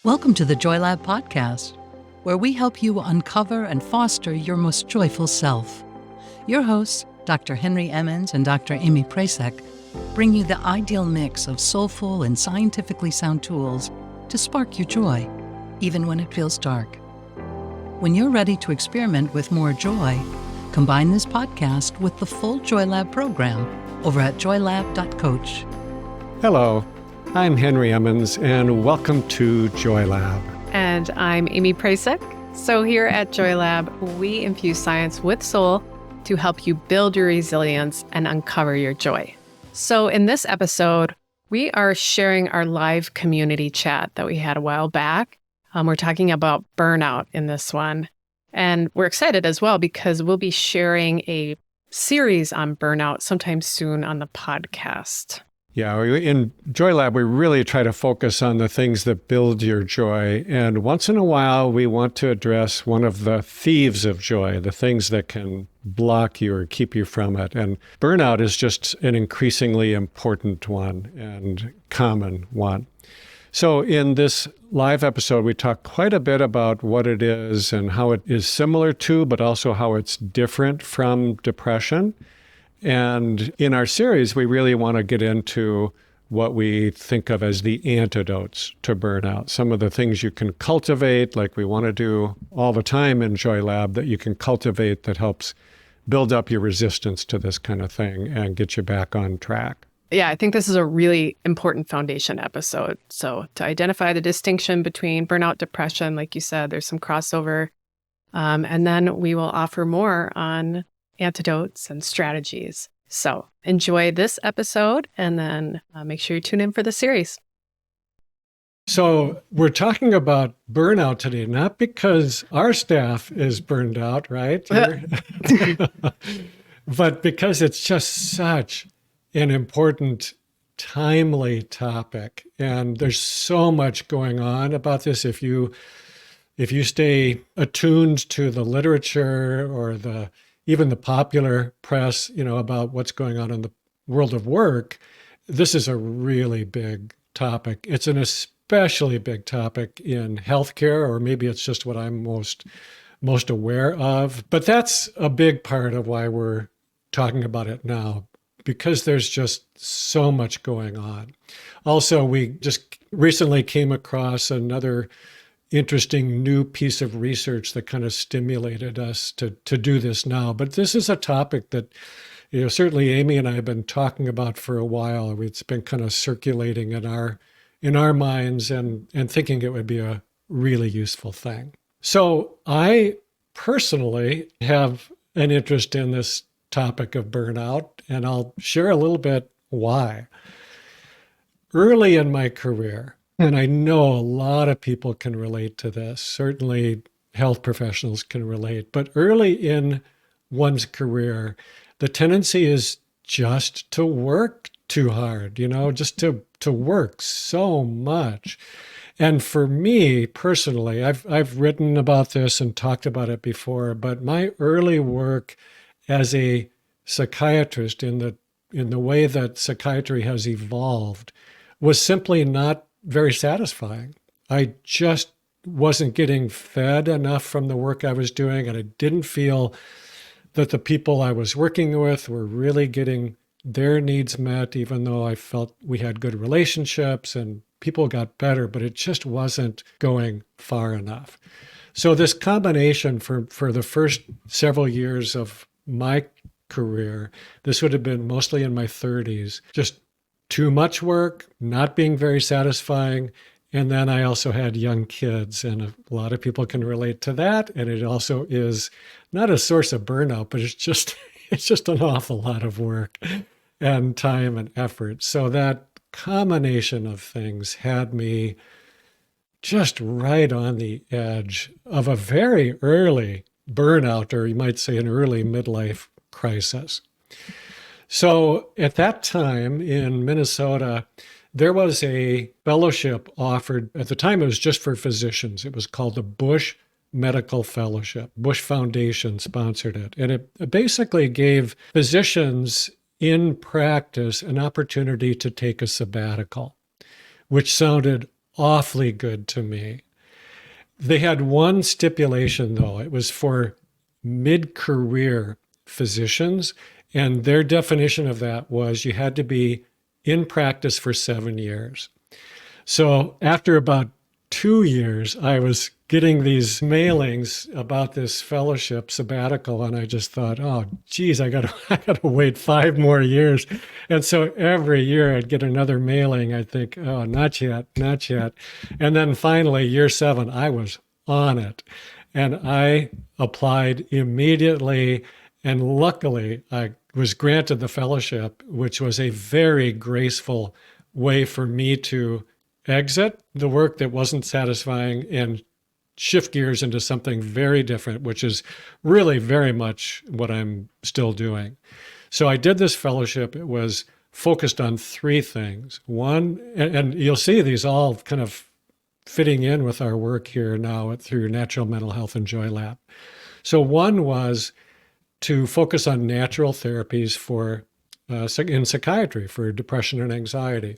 Welcome to the Joy Lab podcast, where we help you uncover and foster your most joyful self. Your hosts, Dr. Henry Emmons and Dr. Amy Prasek, bring you the ideal mix of soulful and scientifically sound tools to spark your joy, even when it feels dark. When you're ready to experiment with more joy, combine this podcast with the full Joy Lab program over at joylab.coach. Hello, I'm Henry Emmons, and welcome to Joy Lab. And I'm Amy Prasek. So here at Joy Lab, we infuse science with soul to help you build your resilience and uncover your joy. So in this episode, we are sharing our live community chat that we had a while back. We're talking about burnout in this one. And we're excited as well because we'll be sharing a series on burnout sometime soon on the podcast. Yeah, in Joy Lab, we really try to focus on the things that build your joy. And once in a while, we want to address one of the thieves of joy, the things that can block you or keep you from it. And burnout is just an increasingly important one and common one. So in this live episode, we talk quite a bit about what it is and how it is similar to, but also how it's different from depression. And in our series, we really want to get into what we think of as the antidotes to burnout. Some of the things you can cultivate, like we want to do all the time in Joy Lab, that you can cultivate that helps build up your resistance to this kind of thing and get you back on track. Yeah, I think this is a really important foundation episode. So to identify the distinction between burnout, depression, like you said, there's some crossover. And then we will offer more on antidotes and strategies. So enjoy this episode and then make sure you tune in for the series. So we're talking about burnout today, not because our staff is burned out, right? But because it's just such an important, timely topic. And there's so much going on about this. If you stay attuned to the literature or even the popular press, about what's going on in the world of work, this is a really big topic. It's an especially big topic in healthcare, or maybe it's just what I'm most aware of. But that's a big part of why we're talking about it now, because there's just so much going on. Also, we just recently came across another interesting new piece of research that kind of stimulated us to do this now. But this is a topic that, certainly Amy and I have been talking about for a while. It's been kind of circulating in our minds and thinking it would be a really useful thing. So I personally have an interest in this topic of burnout, and I'll share a little bit why. Early in my career, and I know a lot of people can relate to this, certainly health professionals can relate, but early in one's career, the tendency is just to work too hard, just to work so much. And for me personally, I've written about this and talked about it before, but my early work as a psychiatrist in the way that psychiatry has evolved was simply not very satisfying. I just wasn't getting fed enough from the work I was doing, and I didn't feel that the people I was working with were really getting their needs met, even though I felt we had good relationships and people got better, but it just wasn't going far enough. So this combination for the first several years of my career, this would have been mostly in my 30s, just too much work, not being very satisfying. And then I also had young kids, and a lot of people can relate to that. And it also is not a source of burnout, but it's just an awful lot of work and time and effort. So that combination of things had me just right on the edge of a very early burnout, or you might say an early midlife crisis. So at that time in Minnesota, there was a fellowship offered. At the time, it was just for physicians. It was called the Bush Medical Fellowship. Bush Foundation sponsored it. And it basically gave physicians in practice an opportunity to take a sabbatical, which sounded awfully good to me. They had one stipulation, though. It was for mid-career physicians, and their definition of that was you had to be in practice for 7 years. So after about 2 years, I was getting these mailings about this fellowship sabbatical, and I just thought, oh, geez, I gotta wait 5 more years. And so every year I'd get another mailing. I'd think, oh, not yet, not yet. And then finally, year 7, I was on it. And I applied immediately, and luckily I was granted the fellowship, which was a very graceful way for me to exit the work that wasn't satisfying and shift gears into something very different, which is really very much what I'm still doing. So I did this fellowship. It was focused on 3 things. One, and you'll see these all kind of fitting in with our work here now through Natural Mental Health and Joy Lab. So one was to focus on natural therapies for in psychiatry for depression and anxiety.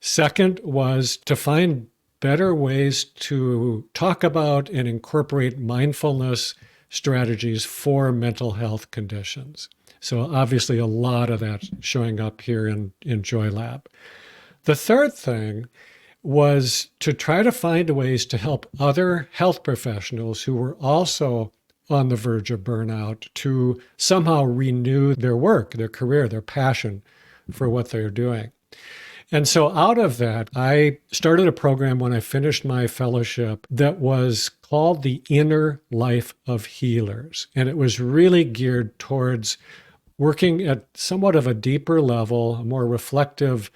Second was to find better ways to talk about and incorporate mindfulness strategies for mental health conditions. So obviously a lot of that showing up here in Joy Lab. The third thing was to try to find ways to help other health professionals who were also on the verge of burnout to somehow renew their work, their career, their passion for what they're doing. And so out of that, I started a program when I finished my fellowship that was called the Inner Life of Healers. And it was really geared towards working at somewhat of a deeper level, a more reflective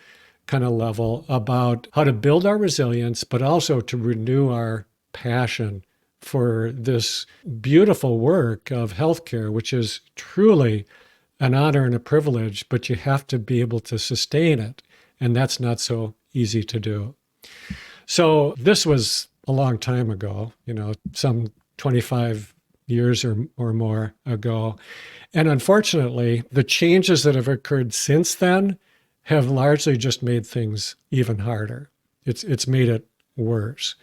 kind of level about how to build our resilience, but also to renew our passion for this beautiful work of healthcare, which is truly an honor and a privilege, but you have to be able to sustain it. And that's not so easy to do. So this was a long time ago, some 25 years or more ago. And unfortunately, the changes that have occurred since then have largely just made things even harder. It's made it worse.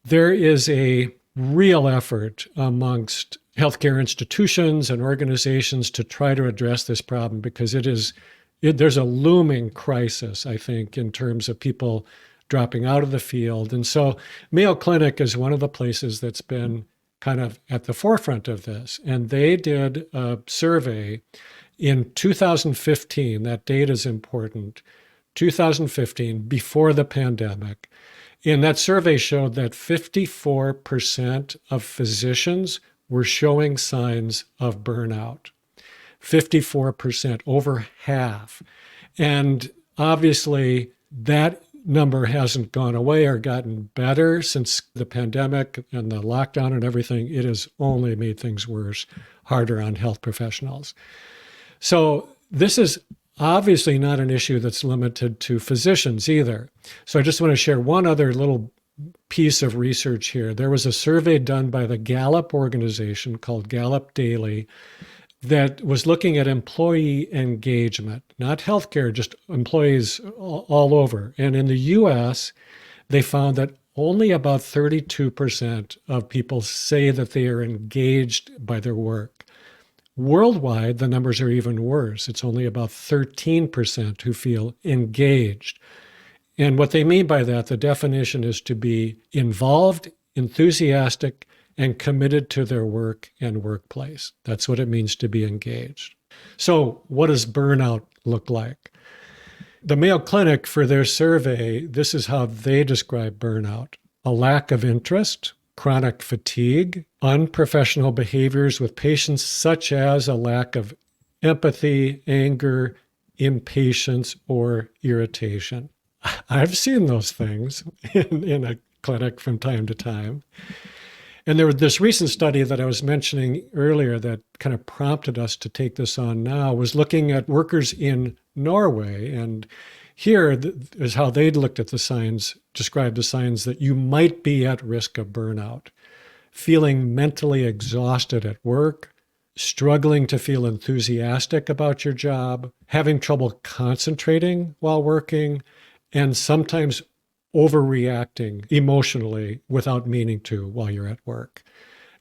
There is a real effort amongst healthcare institutions and organizations to try to address this problem because there's a looming crisis, I think, in terms of people dropping out of the field. And so Mayo Clinic is one of the places that's been kind of at the forefront of this. And they did a survey in 2015. That date is important. 2015, before the pandemic. And that survey showed that 54% of physicians were showing signs of burnout. 54%, over half. And obviously that number hasn't gone away or gotten better since the pandemic and the lockdown and everything. It has only made things worse, harder on health professionals. So this is obviously not an issue that's limited to physicians either. So I just want to share one other little piece of research here. There was a survey done by the Gallup organization called Gallup Daily that was looking at employee engagement, not healthcare, just employees all over. And in the US, they found that only about 32% of people say that they are engaged by their work. Worldwide, the numbers are even worse. It's only about 13% who feel engaged. And what they mean by that, the definition is to be involved, enthusiastic, and committed to their work and workplace. That's what it means to be engaged. So what does burnout look like? The Mayo Clinic, for their survey, this is how they describe burnout: a lack of interest, chronic fatigue, unprofessional behaviors with patients, such as a lack of empathy, anger, impatience, or irritation. I've seen those things in a clinic from time to time. And there was this recent study that I was mentioning earlier that kind of prompted us to take this on now, was looking at workers in Norway. And here is how they looked at the signs, described the signs that you might be at risk of burnout: feeling mentally exhausted at work, struggling to feel enthusiastic about your job, having trouble concentrating while working, and sometimes overreacting emotionally without meaning to while you're at work.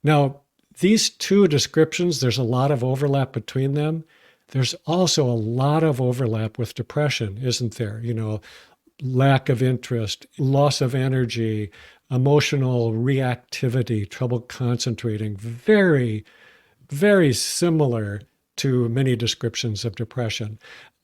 Now, these two descriptions, there's a lot of overlap between them. There's also a lot of overlap with depression, isn't there? Lack of interest, loss of energy, emotional reactivity, trouble concentrating, very, very similar to many descriptions of depression.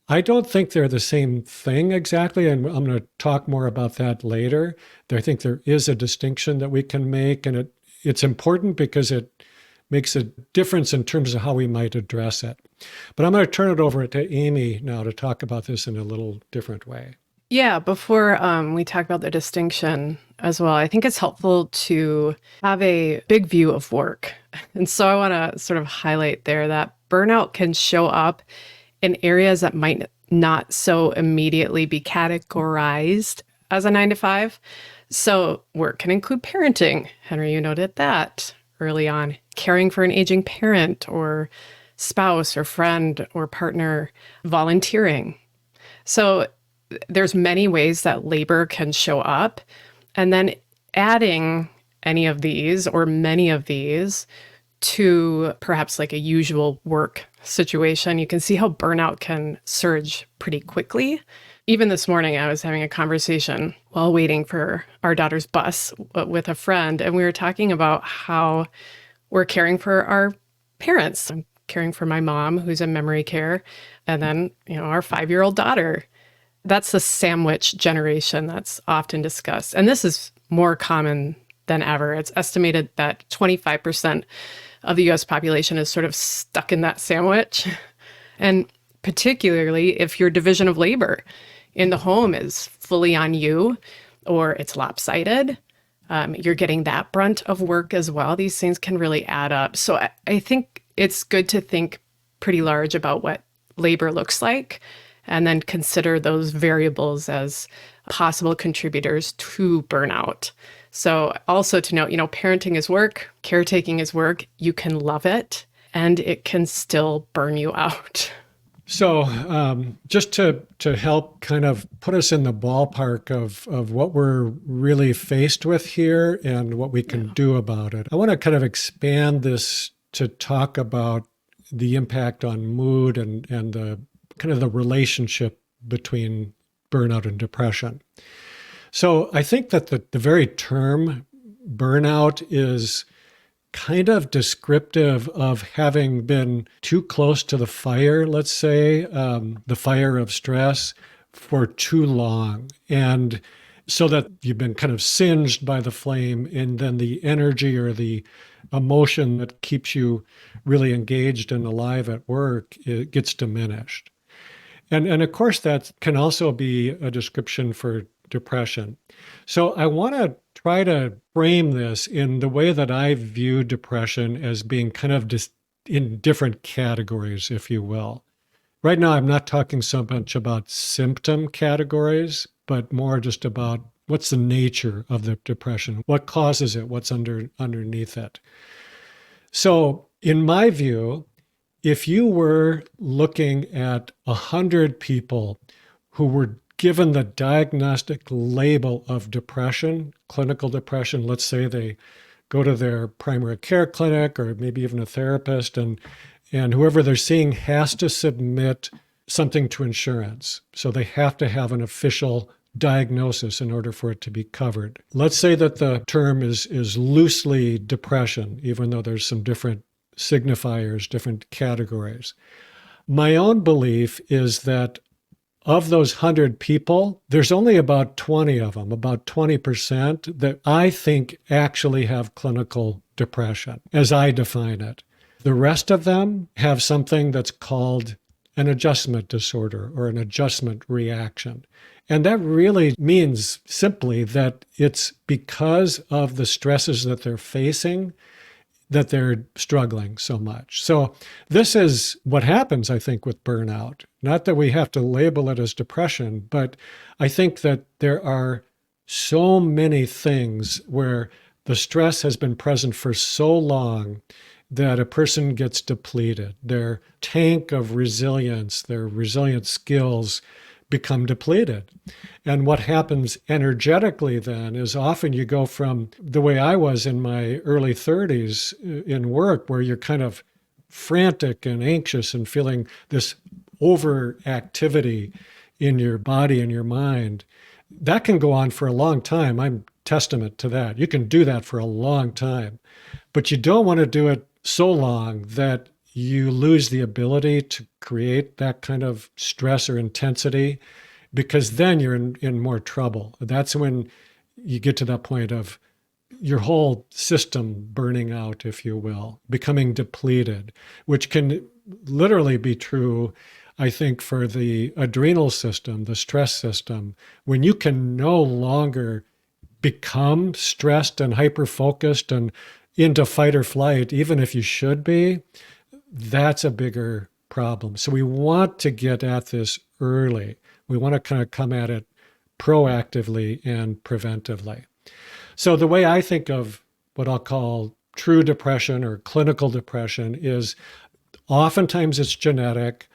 I don't think they're the same thing exactly, and I'm going to talk more about that later. I think there is a distinction that we can make, and it's important because it makes a difference in terms of how we might address it. But I'm going to turn it over to Amy now to talk about this in a little different way. Yeah, before we talk about the distinction as well, I think it's helpful to have a big view of work. And so I want to sort of highlight there that burnout can show up in areas that might not so immediately be categorized as a 9 to 5. So work can include parenting. Henry, you noted that early on, caring for an aging parent or spouse or friend or partner, volunteering. So there's many ways that labor can show up, and then adding any of these or many of these to perhaps like a usual work situation, you can see how burnout can surge pretty quickly. Even this morning, I was having a conversation while waiting for our daughter's bus with a friend, and we were talking about how we're caring for our parents. I'm caring for my mom, who's in memory care, and then, our 5-year-old daughter. That's the sandwich generation that's often discussed. And this is more common than ever. It's estimated that 25% of the US population is sort of stuck in that sandwich. And particularly if your division of labor in the home is fully on you or it's lopsided, you're getting that brunt of work as well. These things can really add up. So I think it's good to think pretty large about what labor looks like, and then consider those variables as possible contributors to burnout. So also to note, parenting is work, caretaking is work. You can love it, and it can still burn you out. So just to help kind of put us in the ballpark of what we're really faced with here and what we can do about it, I want to kind of expand this to talk about the impact on mood and the kind of the relationship between burnout and depression. So I think that the very term burnout is kind of descriptive of having been too close to the fire, let's say, the fire of stress for too long. And so that you've been kind of singed by the flame, and then the energy or the emotion that keeps you really engaged and alive at work, it gets diminished. And of course, that can also be a description for depression. So I want to try to frame this in the way that I view depression as being kind of in different categories, if you will. Right now, I'm not talking so much about symptom categories, but more just about what's the nature of the depression, what causes it, what's underneath it. So in my view, if you were looking at 100 people who were given the diagnostic label of depression, clinical depression, let's say they go to their primary care clinic or maybe even a therapist, and whoever they're seeing has to submit something to insurance. So they have to have an official diagnosis in order for it to be covered. Let's say that the term is loosely depression, even though there's some different signifiers, different categories. My own belief is that of those 100 people, there's only about 20 of them, about 20%, that I think actually have clinical depression, as I define it. The rest of them have something that's called an adjustment disorder or an adjustment reaction. And that really means simply that it's because of the stresses that they're facing that they're struggling so much. So this is what happens, I think, with burnout. Not that we have to label it as depression, but I think that there are so many things where the stress has been present for so long that a person gets depleted. Their tank of resilience, their resilient skills become depleted. And what happens energetically then is often you go from the way I was in my early 30s in work, where you're kind of frantic and anxious and feeling this overactivity in your body and your mind. That can go on for a long time. I'm testament to that. You can do that for a long time, but you don't want to do it so long that you lose the ability to create that kind of stress or intensity, because then you're in more trouble. That's when you get to that point of your whole system burning out, if you will, becoming depleted, which can literally be true, I think, for the adrenal system, the stress system. When you can no longer become stressed and hyper-focused and into fight or flight, even if you should be, that's a bigger problem. So we want to get at this early. We want to kind of come at it proactively and preventively. So the way I think of what I'll call true depression or clinical depression is oftentimes it's genetic,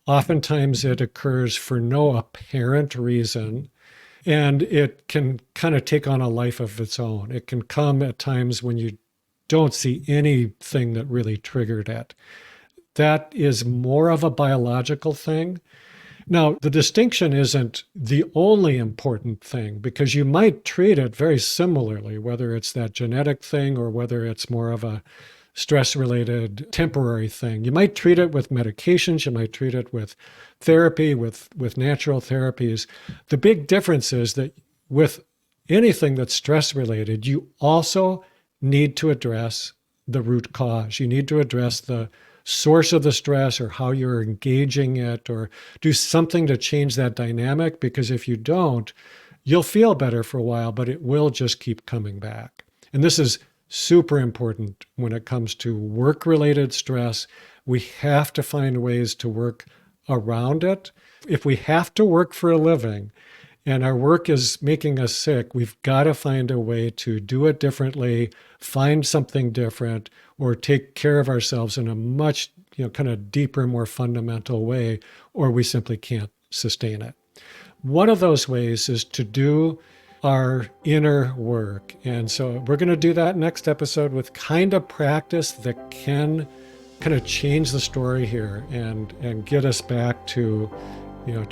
oftentimes it occurs for no apparent reason, and it can kind of take on a life of its own. It can come at times when you don't see anything that really triggered it. That is more of a biological thing. Now, the distinction isn't the only important thing, because you might treat it very similarly, whether it's that genetic thing or whether it's more of a stress-related temporary thing. You might treat it with medications, you might treat it with therapy, with natural therapies. The big difference is that with anything that's stress-related, you also need to address the root cause. You need to address the source of the stress or how you're engaging it, or do something to change that dynamic, because if you don't, you'll feel better for a while, but it will just keep coming back. And this is super important when it comes to work-related stress. We have to find ways to work around it. If we have to work for a living and our work is making us sick, we've got to find a way to do it differently, find something different, or take care of ourselves in a much, kind of deeper, more fundamental way, or we simply can't sustain it. One of those ways is to do our inner work. And so we're going to do that next episode with kind of practice that can kind of change the story here and get us back to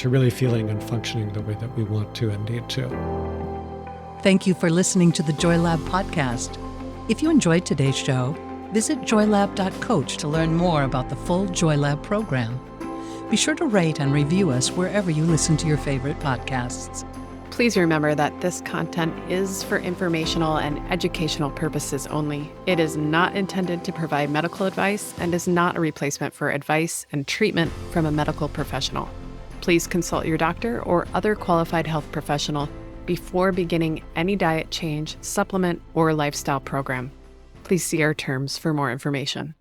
really feeling and functioning the way that we want to and need to. Thank you for listening to the Joy Lab podcast. If you enjoyed today's show, visit joylab.coach to learn more about the full Joy Lab program. Be sure to rate and review us wherever you listen to your favorite podcasts. Please remember that this content is for informational and educational purposes only. It is not intended to provide medical advice and is not a replacement for advice and treatment from a medical professional. Please consult your doctor or other qualified health professional before beginning any diet change, supplement, or lifestyle program. Please see our terms for more information.